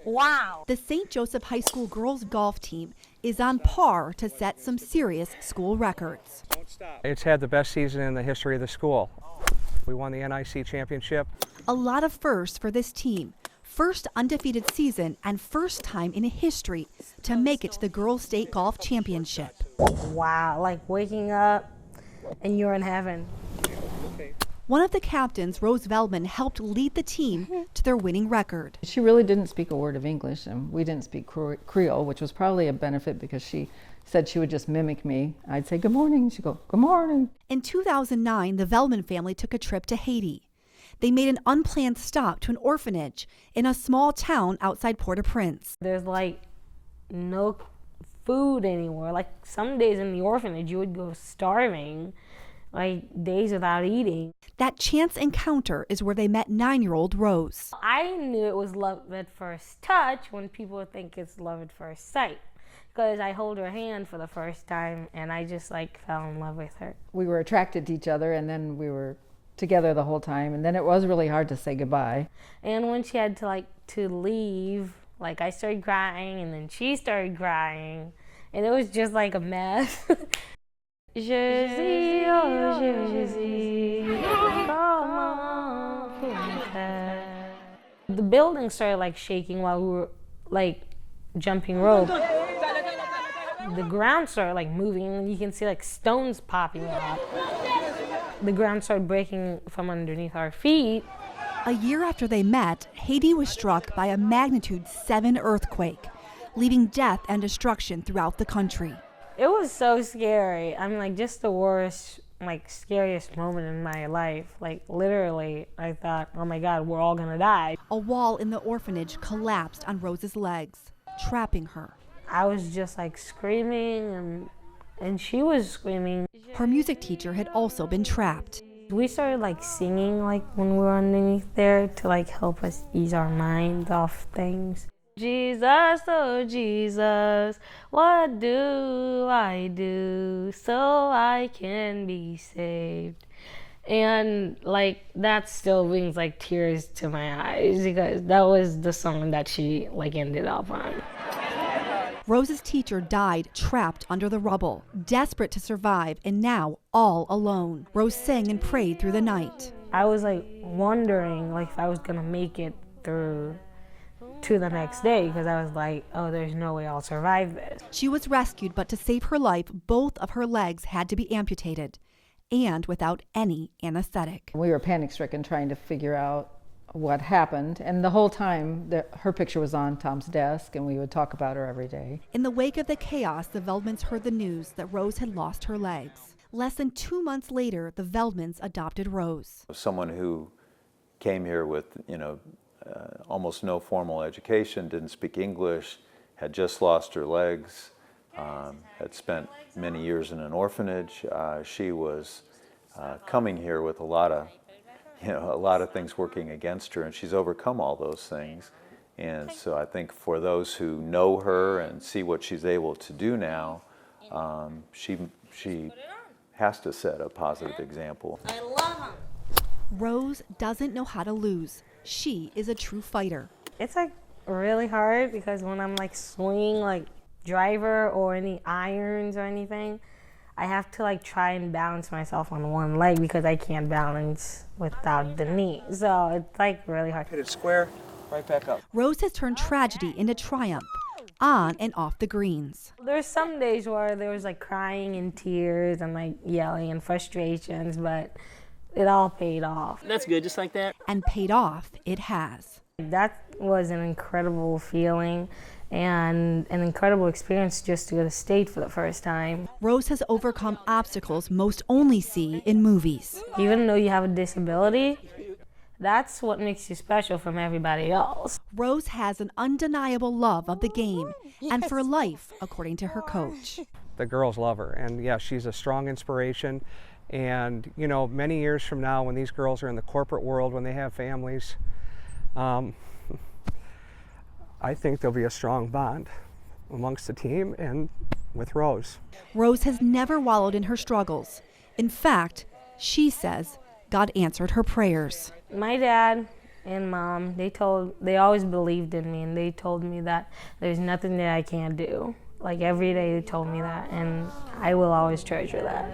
Wow. The St. Joseph High School girls golf team is on par to set some serious school records. It's had the best season in the history of the school. We won the NIC championship. A lot of firsts for this team. First undefeated season and first time in history to make it to the girls' state golf championship. Wow, like waking up and you're in heaven. One of the captains, Rose Veldman, helped lead the team to their winning record. She really didn't speak a word of English, and we didn't speak Creole, which was probably a benefit because she said she would just mimic me. I'd say, "Good morning." She'd go, "Good morning." In 2009, the Veldman family took a trip to Haiti. They made an unplanned stop to an orphanage in a small town outside Port-au-Prince. There's like no food anymore. Like some days in the orphanage, you would go starving, like days without eating. That chance encounter is where they met 9-year-old Rose. I knew it was love at first touch when people think it's love at first sight, because I hold her hand for the first time and I just like fell in love with her. We were attracted to each other, and then we were together the whole time, and then it was really hard to say goodbye. And when she had to leave, like I started crying and then she started crying, and it was just like a mess. The building started like shaking while we were like jumping rope. The ground started like moving, and you can see like stones popping up. The ground started breaking from underneath our feet. A year after they met, Haiti was struck by a magnitude 7 earthquake, leaving death and destruction throughout the country. It was so scary. I mean, like just the worst, like scariest moment in my life. Like literally, I thought, oh my God, we're all gonna die. A wall in the orphanage collapsed on Rose's legs, trapping her. I was just like screaming, and she was screaming. Her music teacher had also been trapped. We started like singing like when we were underneath there to like help us ease our mind off things. Jesus, oh Jesus, what do I do so I can be saved? And like that still brings like tears to my eyes because that was the song that she like ended up on. Rose's teacher died trapped under the rubble, desperate to survive, and now all alone. Rose sang and prayed through the night. I was like wondering like if I was gonna make it through to the next day, because I was like, oh, there's no way I'll survive this. She was rescued, but to save her life, both of her legs had to be amputated, and without any anesthetic. We were panic-stricken trying to figure out what happened, and the whole time her picture was on Tom's desk, and we would talk about her every day. In the wake of the chaos, the Veldmans heard the news that Rose had lost her legs. Less than 2 months later, the Veldmans adopted Rose. Someone who came here with, almost no formal education, didn't speak English, had just lost her legs, had spent many years in an orphanage. She was coming here with a lot of things working against her, and she's overcome all those things. And so I think for those who know her and see what she's able to do now, she has to set a positive example. I love her. Rose doesn't know how to lose. She is a true fighter. It's like really hard because when I'm like swinging like driver or any irons or anything, I have to like try and balance myself on one leg because I can't balance without the knee. So it's like really hard. Hit it square, right back up. Rose has turned tragedy into triumph, on and off the greens. There's some days where there was like crying and tears and like yelling and frustrations, but it all paid off. That's good, just like that. And paid off it has. That was an incredible feeling and an incredible experience just to go to state for the first time. Rose has overcome obstacles most only see in movies. Even though you have a disability, that's what makes you special from everybody else. Rose has an undeniable love of the game and for life, according to her coach. The girls love her, and yeah, she's a strong inspiration. And many years from now, when these girls are in the corporate world, when they have families, I think there'll be a strong bond amongst the team and with Rose. Rose has never wallowed in her struggles. In fact, she says God answered her prayers. My dad and Mom, they always believed in me, and they told me that there's nothing that I can't do. Like every day they told me that, and I will always treasure that.